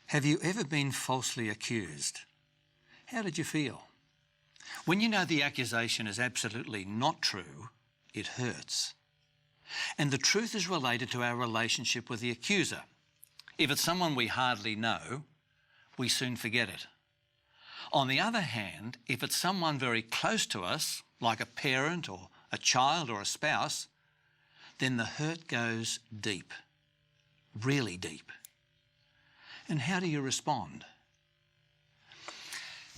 Have you ever been falsely accused? How did you feel? When you know the accusation is absolutely not true, it hurts. And the truth is related to our relationship with the accuser. If it's someone we hardly know, we soon forget it. On the other hand, if it's someone very close to us, like a parent or a child or a spouse, then the hurt goes deep, really deep. And how do you respond?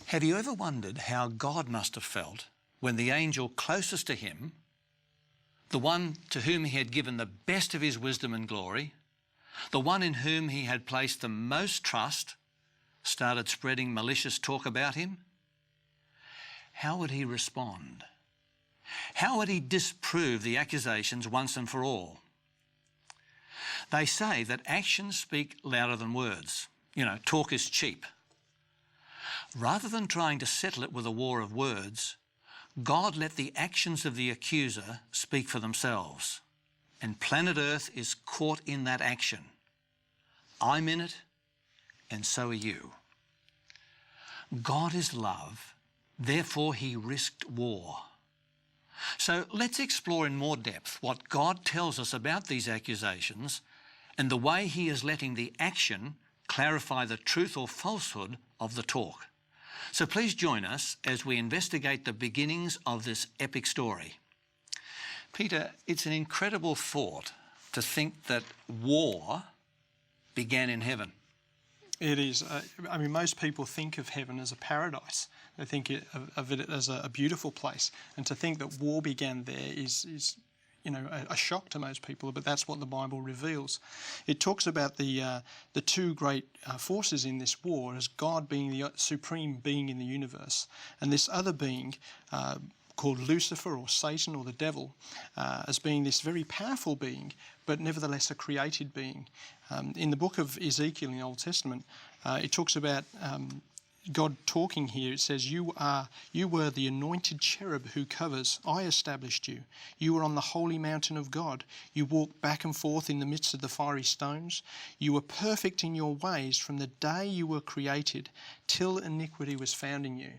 Have you ever wondered how God must have felt when the angel closest to him, the one to whom he had given the best of his wisdom and glory, the one in whom he had placed the most trust, started spreading malicious talk about him? How would he respond? How would he disprove the accusations once and for all? They say that actions speak louder than words. You know, talk is cheap. Rather than trying to settle it with a war of words, God let the actions of the accuser speak for themselves. And planet Earth is caught in that action. I'm in it, and so are you. God is love, therefore he risked war. So let's explore in more depth what God tells us about these accusations and the way he is letting the action clarify the truth or falsehood of the talk. So please join us as we investigate the beginnings of this epic story. Peter, it's an incredible thought to think that war began in heaven. It is. I mean, most people think of heaven as a paradise. They think of it as a beautiful place. And to think that war began there is a shock to most people, but that's what the Bible reveals. It talks about the two great forces in this war as God being the supreme being in the universe, and this other being called Lucifer or Satan or the devil as being this very powerful being, but nevertheless a created being. In the book of Ezekiel in the Old Testament, it talks about God talking here. It says, you were the anointed cherub who covers. I established you. You were on the holy mountain of God. You walked back and forth in the midst of the fiery stones. You were perfect in your ways from the day you were created till iniquity was found in you.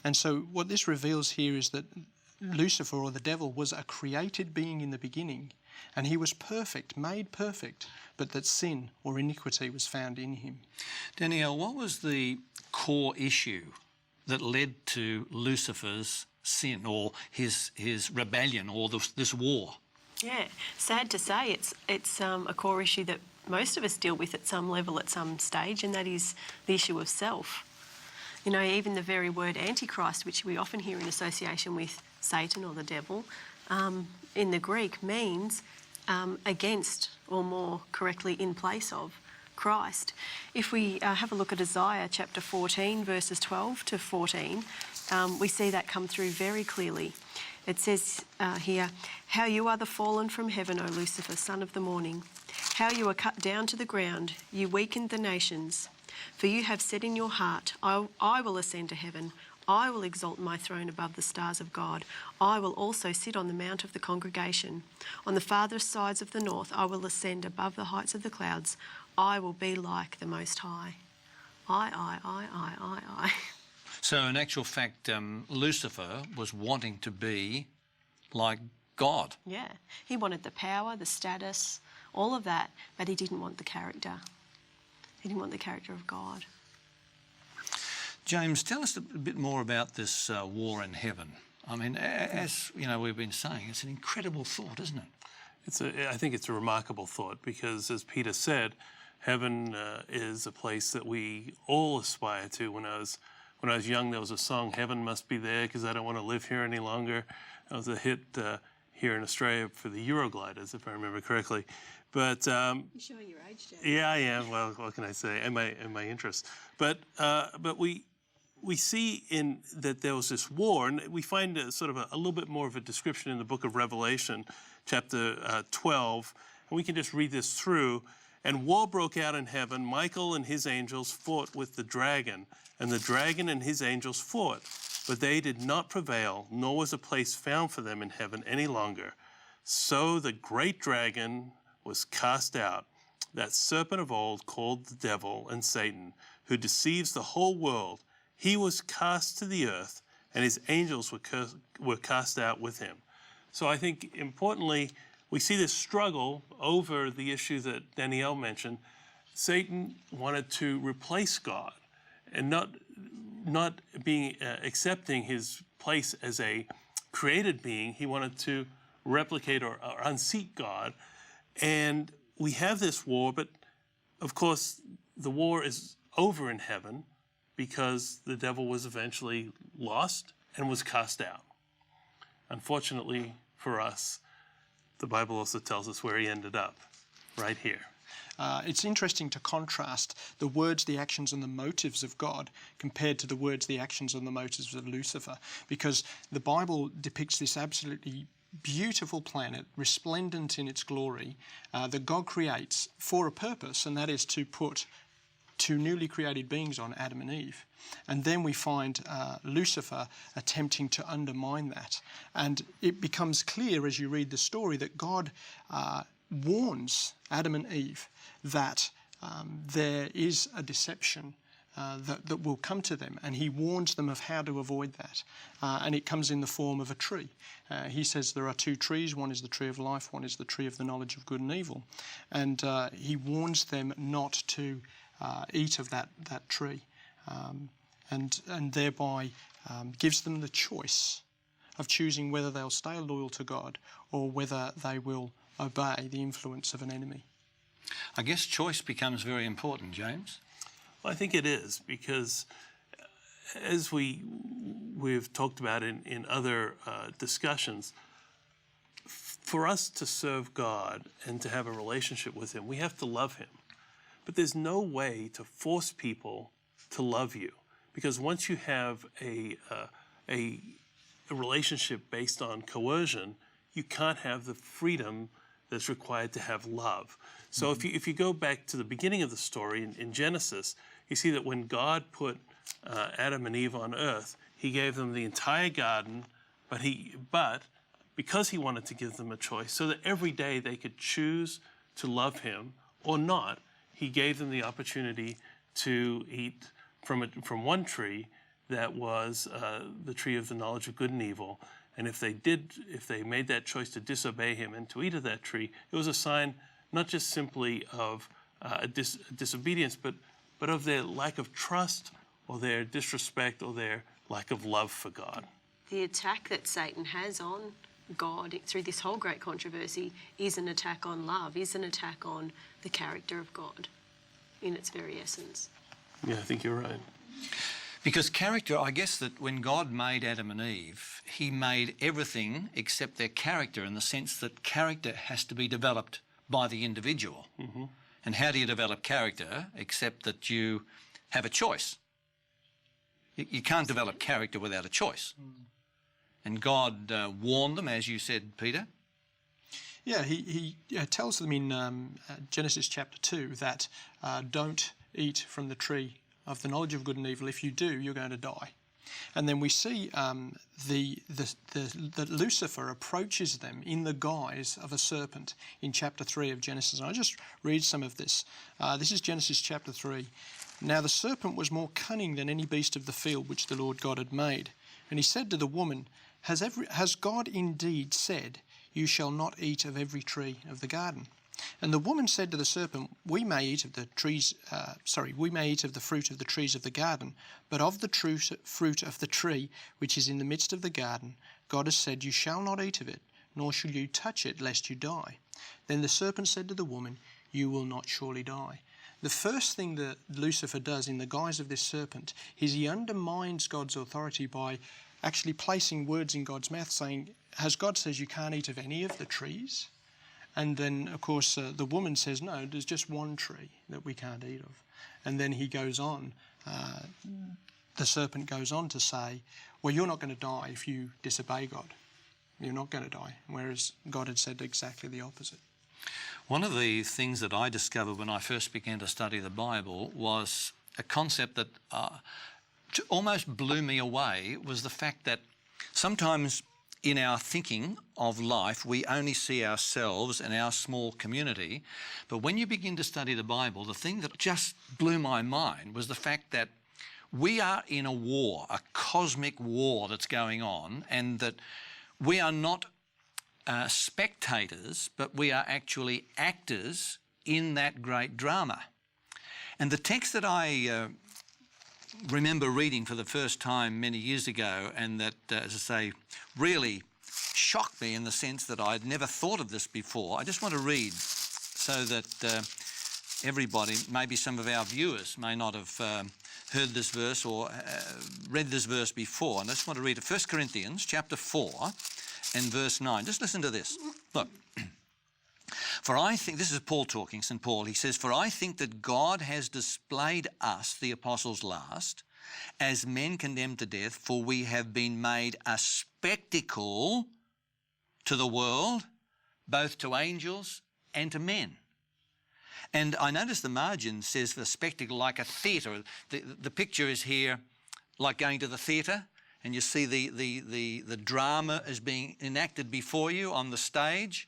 And so what this reveals here is that Lucifer, or the devil, was a created being in the beginning, and he was perfect, made perfect, but that sin or iniquity was found in him. Danielle, what was the core issue that led to Lucifer's sin or his rebellion or this war? Yeah, sad to say, it's a core issue that most of us deal with at some level at some stage, and that is the issue of self. You know, even the very word Antichrist, which we often hear in association with Satan or the devil, in the Greek means against, or more correctly, in place of Christ. If we have a look at Isaiah chapter 14, verses 12 to 14, we see that come through very clearly. It says here, "How you are the fallen from heaven, O Lucifer, son of the morning. How you are cut down to the ground, you weakened the nations. For you have said in your heart, I will ascend to heaven. I will exalt my throne above the stars of God. I will also sit on the mount of the congregation. On the farthest sides of the north, I will ascend above the heights of the clouds. I will be like the Most High." I. So in actual fact, Lucifer was wanting to be like God. Yeah, he wanted the power, the status, all of that, but he didn't want the character. He didn't want the character of God. James, tell us a bit more about this war in heaven. I mean, as you know, we've been saying, it's an incredible thought, isn't it? I think it's a remarkable thought because, as Peter said, heaven is a place that we all aspire to. When I was young, there was a song, "Heaven Must Be There Because I Don't Want to Live Here Any Longer." That was a hit here in Australia for the Eurogliders, if I remember correctly. But You're showing your age, James. yeah, I am. Well, what can I say? And my interests. But we see in that there was this war, and we find sort of a little bit more of a description in the book of Revelation, chapter 12, and we can just read this through. "And war broke out in heaven. Michael and his angels fought with the dragon, and the dragon and his angels fought, but they did not prevail, nor was a place found for them in heaven any longer. So the great dragon was cast out, that serpent of old called the devil and Satan, who deceives the whole world, he was cast to the earth, and his angels were cast out with him. So I think, importantly, we see this struggle over the issue that Danielle mentioned. Satan wanted to replace God and not being accepting his place as a created being. He wanted to replicate or unseat God. And we have this war, but of course the war is over in heaven because the devil was eventually lost and was cast out. Unfortunately for us, the Bible also tells us where he ended up, right here. It's interesting to contrast the words, the actions, and the motives of God compared to the words, the actions, and the motives of Lucifer, because the Bible depicts this absolutely beautiful planet, resplendent in its glory, that God creates for a purpose, and that is to put two newly created beings on, Adam and Eve. And then we find Lucifer attempting to undermine that. And it becomes clear as you read the story that God warns Adam and Eve that there is a deception that will come to them, and he warns them of how to avoid that. And it comes in the form of a tree. He says there are two trees, one is the tree of life, one is the tree of the knowledge of good and evil. And he warns them not to eat of that tree, and thereby gives them the choice of choosing whether they'll stay loyal to God or whether they will obey the influence of an enemy. I guess choice becomes very important, James. Well, I think it is, because as we've talked about in other discussions, for us to serve God and to have a relationship with him, we have to love him. But there's no way to force people to love you, because once you have a relationship based on coercion, you can't have the freedom that's required to have love. So if you go back to the beginning of the story in Genesis, you see that when God put Adam and Eve on earth, he gave them the entire garden, but because he wanted to give them a choice, so that every day they could choose to love him or not, he gave them the opportunity to eat from one tree that was the tree of the knowledge of good and evil. And if they made that choice to disobey him and to eat of that tree, it was a sign not just simply of disobedience, but of their lack of trust or their disrespect or their lack of love for God. The attack that Satan has on God through this whole great controversy is an attack on love, is an attack on the character of God in its very essence. Yeah, I think you're right. Because character, I guess that when God made Adam and Eve, he made everything except their character, in the sense that character has to be developed by the individual. Mm-hmm. And how do you develop character except that you have a choice? You can't develop character without a choice. And God warned them, as you said, Peter. Yeah, he tells them in Genesis chapter 2 that don't eat from the tree of the knowledge of good and evil. If you do, you're going to die. And then we see that Lucifer approaches them in the guise of a serpent in chapter 3 of Genesis. And I'll just read some of this. This is Genesis chapter 3. Now the serpent was more cunning than any beast of the field which the Lord God had made. And he said to the woman, Has God indeed said, You shall not eat of every tree of the garden? And the woman said to the serpent, We may eat of the fruit of the trees of the garden, but of the true fruit of the tree which is in the midst of the garden, God has said, You shall not eat of it, nor shall you touch it, lest you die. Then the serpent said to the woman, You will not surely die. The first thing that Lucifer does in the guise of this serpent is he undermines God's authority by actually placing words in God's mouth, saying, Has God says you can't eat of any of the trees? And then, of course, the woman says, No, there's just one tree that we can't eat of. And then he goes on, the serpent goes on to say, Well, you're not going to die if you disobey God. You're not going to die. Whereas God had said exactly the opposite. One of the things that I discovered when I first began to study the Bible was a concept that almost blew me away, was the fact that sometimes in our thinking of life, we only see ourselves and our small community. But when you begin to study the Bible, the thing that just blew my mind was the fact that we are in a war, a cosmic war that's going on, and that we are not spectators, but we are actually actors in that great drama. And the text that I remember reading for the first time many years ago, and that, as I say, really shocked me in the sense that I'd never thought of this before. I just want to read so that everybody, maybe some of our viewers may not have heard this verse or read this verse before. And I just want to read 1 Corinthians chapter 4 and verse 9. Just listen to this. Look. For I think, this is Paul talking, St. Paul, he says, for I think that God has displayed us, the apostles last, as men condemned to death, for we have been made a spectacle to the world, both to angels and to men. And I notice the margin says the spectacle like a theatre. The picture is here like going to the theatre, and you see the drama is being enacted before you on the stage.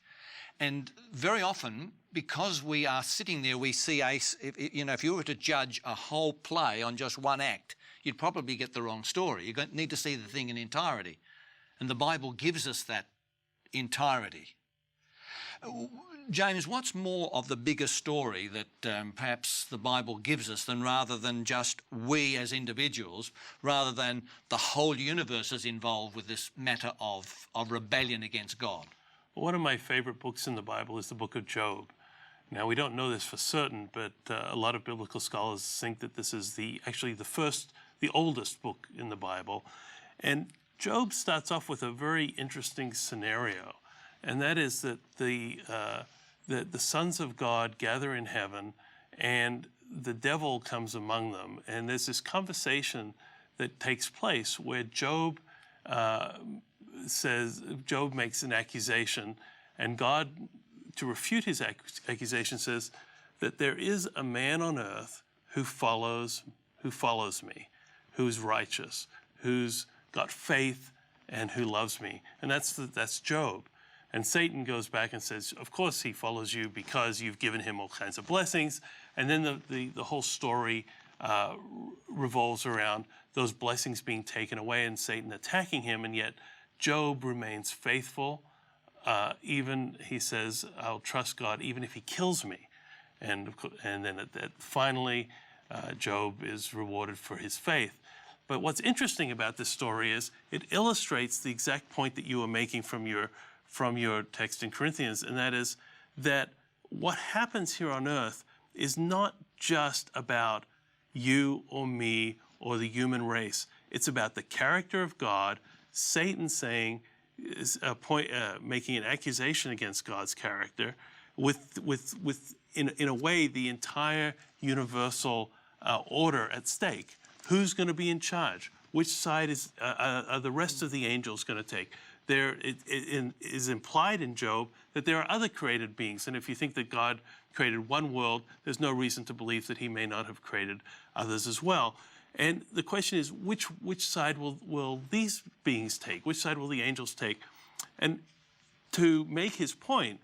And very often, because we are sitting there, we see if you were to judge a whole play on just one act, you'd probably get the wrong story. You need to see the thing in entirety. And the Bible gives us that entirety. James, what's more of the bigger story that perhaps the Bible gives us rather than just we as individuals, rather than the whole universe is involved with this matter of rebellion against God? One of my favorite books in the Bible is the book of Job. Now, we don't know this for certain, but a lot of biblical scholars think that this is actually the oldest book in the Bible. And Job starts off with a very interesting scenario, and that is that the sons of God gather in heaven, and the devil comes among them. And there's this conversation that takes place where Job makes an accusation, and God, to refute his accusation, says that there is a man on earth who follows me, who's righteous, who's got faith, and who loves me. And that's Job. And Satan goes back and says, of course he follows you because you've given him all kinds of blessings. And then the whole story revolves around those blessings being taken away and Satan attacking him, and yet Job remains faithful. Even, he says, I'll trust God even if he kills me. And then finally, Job is rewarded for his faith. But what's interesting about this story is it illustrates the exact point that you were making from your text in Corinthians, and that is that what happens here on earth is not just about you or me or the human race. It's about the character of God. Satan making an accusation against God's character, with in a way the entire universal order at stake. Who's going to be in charge? Which side are the rest of the angels going to take? It is implied in Job that there are other created beings, and if you think that God created one world, there's no reason to believe that he may not have created others as well. And the question is, which side will these beings take? Which side will the angels take? And to make his point,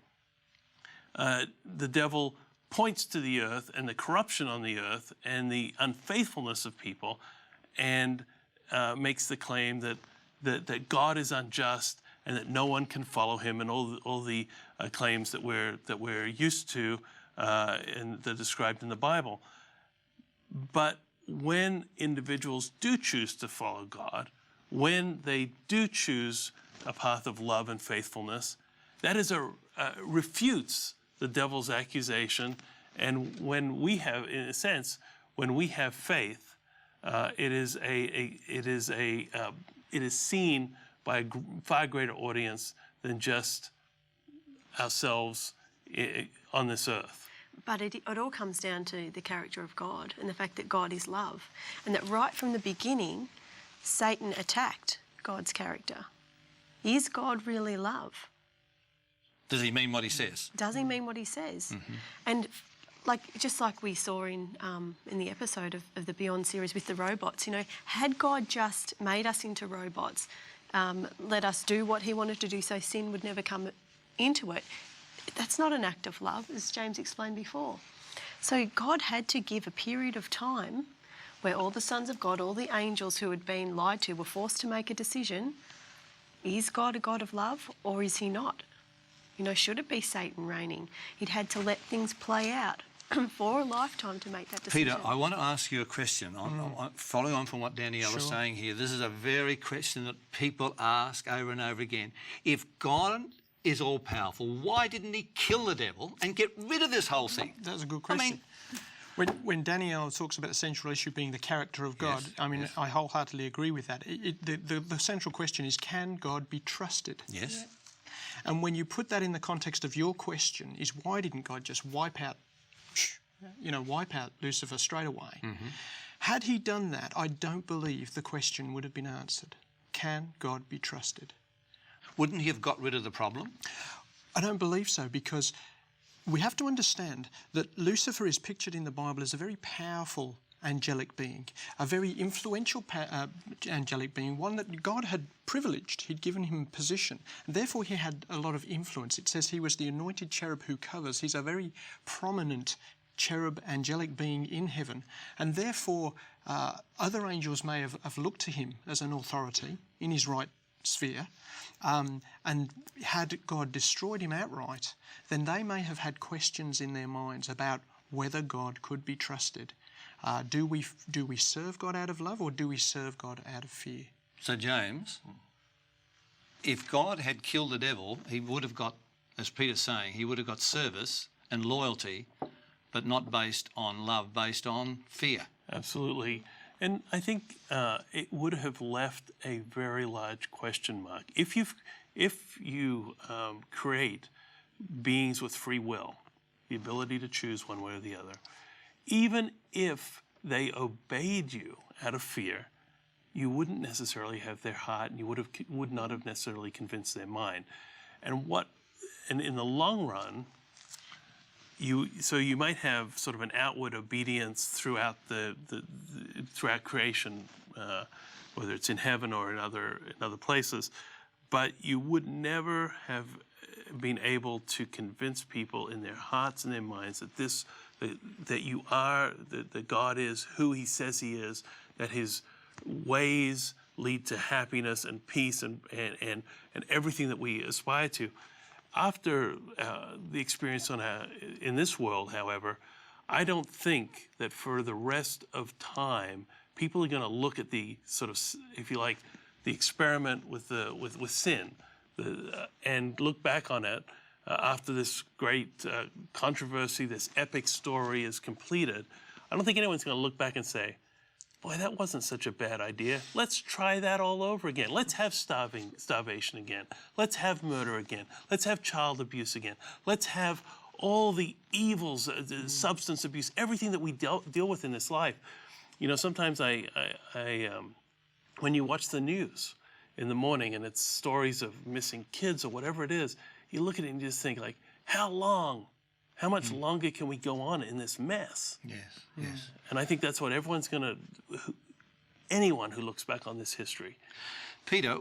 the devil points to the earth and the corruption on the earth and the unfaithfulness of people, and makes the claim that God is unjust and that no one can follow him, and all the claims that we're used to and that are described in the Bible. But when individuals do choose to follow God, when they do choose a path of love and faithfulness, that is refutes the devil's accusation. And when we have, in a sense, when we have faith, it is seen by a far greater audience than just ourselves on this earth. But it all comes down to the character of God and the fact that God is love, and that right from the beginning, Satan attacked God's character. Is God really love? Does he mean what he says? Does he mean what he says? Mm-hmm. And just like we saw in the episode of the Beyond series with the robots, had God just made us into robots, let us do what he wanted to do so sin would never come into it. That's not an act of love, as James explained before. So God had to give a period of time where all the sons of God, all the angels who had been lied to, were forced to make a decision. Is God a God of love or is he not? You know, should it be Satan reigning? He'd had to let things play out for a lifetime to make that decision. Peter, I want to ask you a question. Following on from what Danielle is saying here, this is a very question that people ask over and over again. If God is all-powerful, why didn't he kill the devil and get rid of this whole thing? That's a good question. When Danielle talks about the central issue being the character of God, I wholeheartedly agree with that. The central question is, can God be trusted? Yes. Yeah. And when you put that in the context of your question, is why didn't God just wipe out Lucifer straight away? Mm-hmm. Had he done that, I don't believe the question would have been answered. Can God be trusted? Wouldn't he have got rid of the problem? I don't believe so, because we have to understand that Lucifer is pictured in the Bible as a very powerful angelic being, a very influential angelic being, one that God had privileged. He'd given him position. And therefore, he had a lot of influence. It says he was the anointed cherub who covers. He's a very prominent cherub angelic being in heaven. And therefore, other angels may have looked to him as an authority in his right sphere. And had God destroyed him outright, then they may have had questions in their minds about whether God could be trusted. Do we serve God out of love, or do we serve God out of fear? So, James, if God had killed the devil, he would have got, as Peter's saying, he would have got service and loyalty, but not based on love, based on fear. Absolutely. And I think it would have left a very large question mark. If you create beings with free will, the ability to choose one way or the other, even if they obeyed you out of fear, you wouldn't necessarily have their heart, and you would not have necessarily convinced their mind. And in the long run, you might have sort of an outward obedience throughout throughout creation, whether it's in heaven or in other places, but you would never have been able to convince people in their hearts and their minds that God is who he says he is, that his ways lead to happiness and peace and everything that we aspire to. After the experience in this world, however, I don't think that for the rest of time, people are going to look at the sort of, if you like, the experiment with sin, and look back on it after this great controversy, this epic story is completed. I don't think anyone's going to look back and say, boy, that wasn't such a bad idea. Let's try that all over again. Let's have starvation again. Let's have murder again. Let's have child abuse again. Let's have all the evils, the substance abuse, everything that we deal with in this life. You know, sometimes when you watch the news in the morning and it's stories of missing kids or whatever it is, you look at it and you just think, like, how much longer can we go on in this mess? Yes, yes. And I think that's what anyone who looks back on this history. Peter,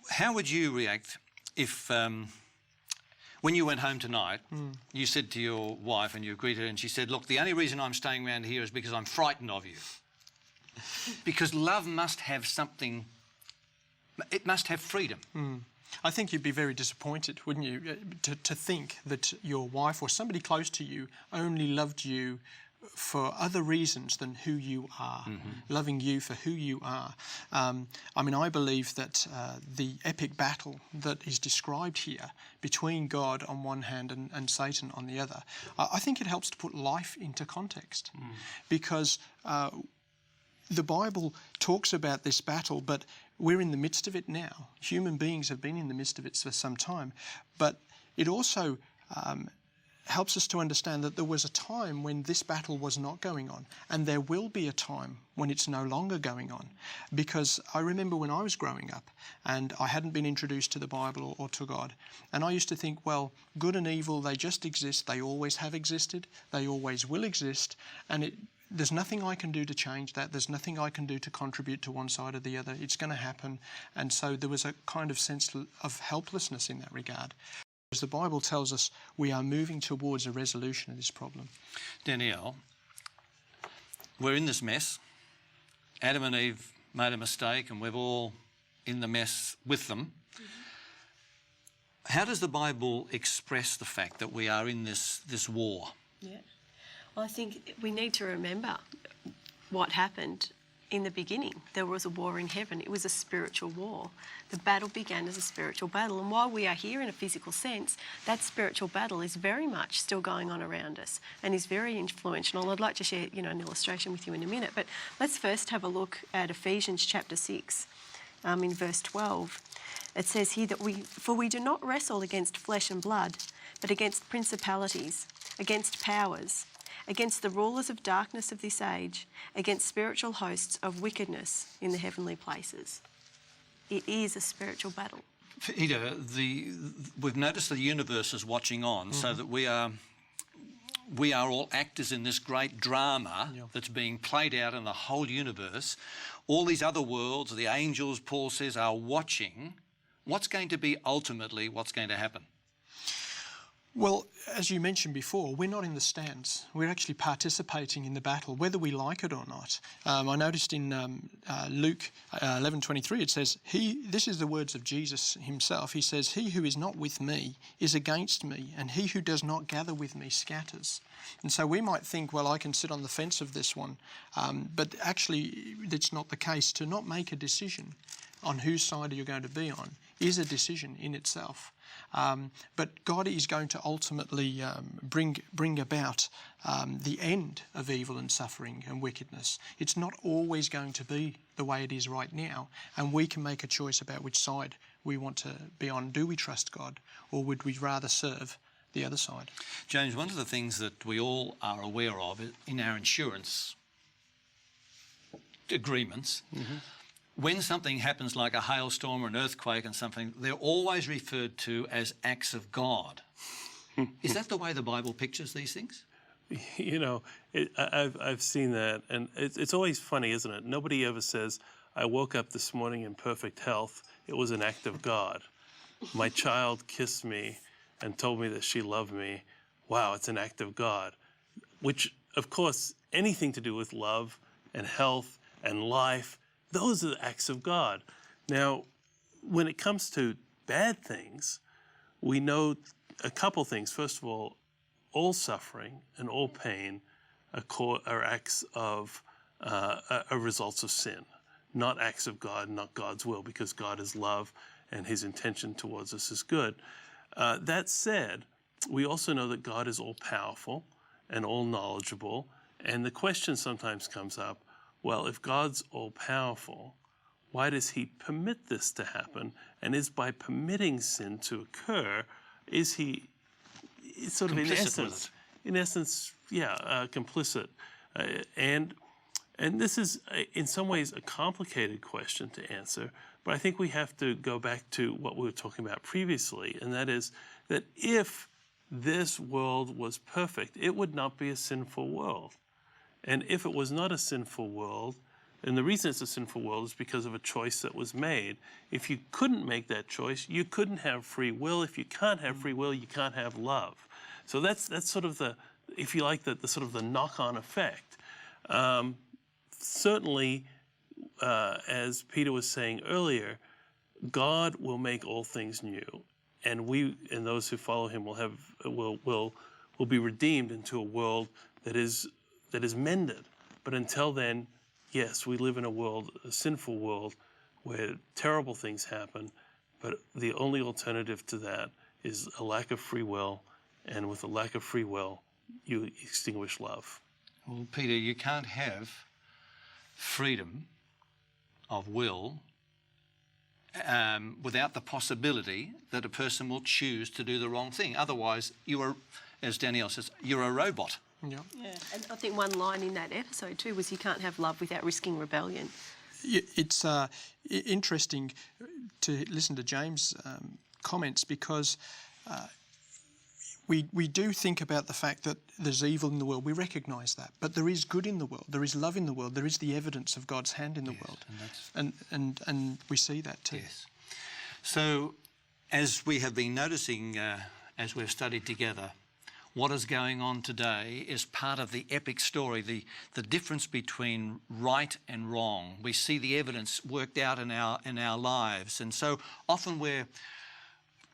how would you react if, when you went home tonight, you said to your wife and you greeted her and she said, look, the only reason I'm staying around here is because I'm frightened of you. Because love must have something, it must have freedom. I think you'd be very disappointed, wouldn't you, to think that your wife or somebody close to you only loved you for other reasons than who you are, loving you for who you are. I believe that the epic battle that is described here between God on one hand and Satan on the other, I think it helps to put life into context, because the Bible talks about this battle, but we're in the midst of it now. Human beings have been in the midst of it for some time. But it also helps us to understand that there was a time when this battle was not going on, and there will be a time when it's no longer going on. Because I remember when I was growing up and I hadn't been introduced to the Bible or to God, and I used to think, well, good and evil, they just exist, they always have existed, they always will exist, and there's nothing I can do to change that. There's nothing I can do to contribute to one side or the other. It's going to happen. And so there was a kind of sense of helplessness in that regard. As the Bible tells us, we are moving towards a resolution of this problem. Danielle, we're in this mess. Adam and Eve made a mistake and we're all in the mess with them. How does the Bible express the fact that we are in this war? Yeah. Well, I think we need to remember what happened in the beginning. There was a war in heaven. It was a spiritual war. The battle began as a spiritual battle. And while we are here in a physical sense, that spiritual battle is very much still going on around us and is very influential. And I'd like to share, an illustration with you in a minute. But let's first have a look at Ephesians chapter 6, in verse 12. It says here that for we do not wrestle against flesh and blood, but against principalities, against powers, against the rulers of darkness of this age, against spiritual hosts of wickedness in the heavenly places. It is a spiritual battle. Peter, we've noticed the universe is watching on, so that we are all actors in this great drama that's being played out in the whole universe. All these other worlds, the angels, Paul says, are watching. What's going to be ultimately what's going to happen? Well, as you mentioned before, we're not in the stands. We're actually participating in the battle, whether we like it or not. I noticed in Luke 11:23, it says, this is the words of Jesus himself. He says, "He who is not with me is against me, and he who does not gather with me scatters." And so we might think, well, I can sit on the fence of this one. But actually, that's not the case. To not make a decision on whose side you're going to be on is a decision in itself. But God is going to ultimately bring about the end of evil and suffering and wickedness. It's not always going to be the way it is right now, and we can make a choice about which side we want to be on. Do we trust God, or would we rather serve the other side? James, one of the things that we all are aware of in our insurance agreements, when something happens like a hailstorm or an earthquake and something, they're always referred to as acts of God. Is that the way the Bible pictures these things? I've seen that, and it's always funny, isn't it? Nobody ever says, "I woke up this morning in perfect health. It was an act of God. My child kissed me and told me that she loved me. Wow, it's an act of God." Which, of course, anything to do with love and health and life, those are the acts of God. Now, when it comes to bad things, we know a couple things. First of all suffering and all pain are acts of are results of sin, not acts of God, not God's will, because God is love and his intention towards us is good. That said, we also know that God is all-powerful and all-knowledgeable, and the question sometimes comes up, well, if God's all-powerful, why does he permit this to happen? And is by permitting sin to occur, is he sort of Complicit in essence, complicit? And this is, in some ways, a complicated question to answer, but I think we have to go back to what we were talking about previously, and that is that if this world was perfect, it would not be a sinful world. And if it was not a sinful world, and the reason it's a sinful world is because of a choice that was made. If you couldn't make that choice, you couldn't have free will. If you can't have free will, you can't have love. So that's sort of the, if you like, the sort of the knock-on effect. Certainly, as Peter was saying earlier, God will make all things new, and we and those who follow him will be redeemed into a world that is mended. But until then, yes, we live in a sinful world, where terrible things happen, but the only alternative to that is a lack of free will, and with a lack of free will, you extinguish love. Well, Peter, you can't have freedom of will without the possibility that a person will choose to do the wrong thing. Otherwise, you are, as Danielle says, you're a robot. Yeah. And I think one line in that episode too was you can't have love without risking rebellion. It's interesting to listen to James' comments, because we do think about the fact that there's evil in the world. We recognise that. But there is good in the world. There is love in the world. There is the evidence of God's hand in the world. And we see that too. Yes. So, as we have been noticing as we've studied together, what is going on today is part of the epic story, the difference between right and wrong. We see the evidence worked out in our lives, and so often we're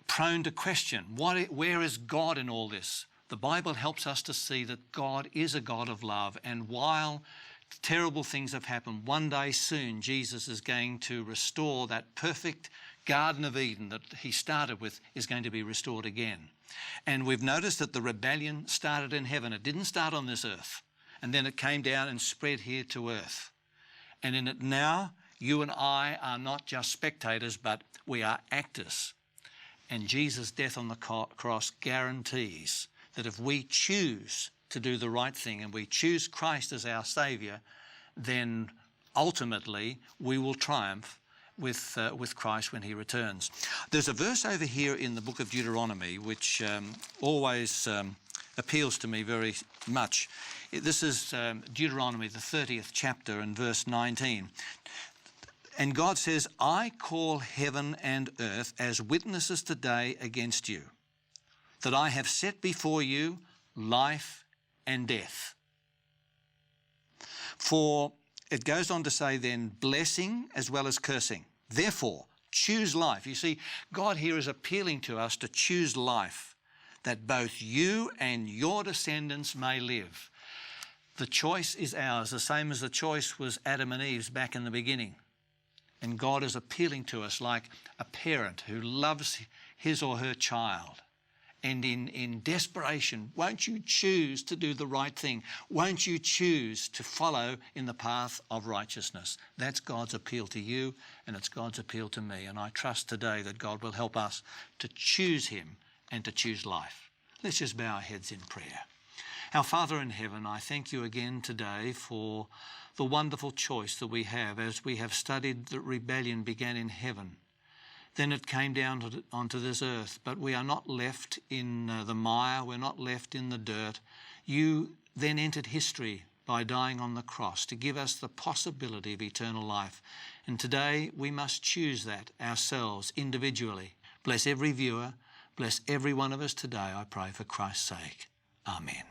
prone to question, where is God in all this? The Bible helps us to see that God is a God of love, and while terrible things have happened, one day soon Jesus is going to restore that perfect Garden of Eden that he started with is going to be restored again. And we've noticed that the rebellion started in heaven. It didn't start on this earth. And then it came down and spread here to earth. And in it now, you and I are not just spectators, but we are actors. And Jesus' death on the cross guarantees that if we choose to do the right thing and we choose Christ as our Saviour, then ultimately we will triumph with Christ when he returns. There's a verse over here in the book of Deuteronomy which always appeals to me very much. This is Deuteronomy, the 30th chapter, and verse 19. And God says, I call heaven and earth as witnesses today against you, that I have set before you life and death. For it goes on to say then, blessing as well as cursing. Therefore, choose life. You see, God here is appealing to us to choose life, that both you and your descendants may live. The choice is ours, the same as the choice was Adam and Eve's back in the beginning. And God is appealing to us like a parent who loves his or her child. And in desperation, won't you choose to do the right thing? Won't you choose to follow in the path of righteousness? That's God's appeal to you, and it's God's appeal to me. And I trust today that God will help us to choose him and to choose life. Let's just bow our heads in prayer. Our Father in heaven, I thank you again today for the wonderful choice that we have as we have studied that rebellion began in heaven. Then it came down onto this earth, but we are not left in the mire, we're not left in the dirt. You then entered history by dying on the cross to give us the possibility of eternal life. And today we must choose that ourselves individually. Bless every viewer, bless every one of us today, I pray for Christ's sake. Amen.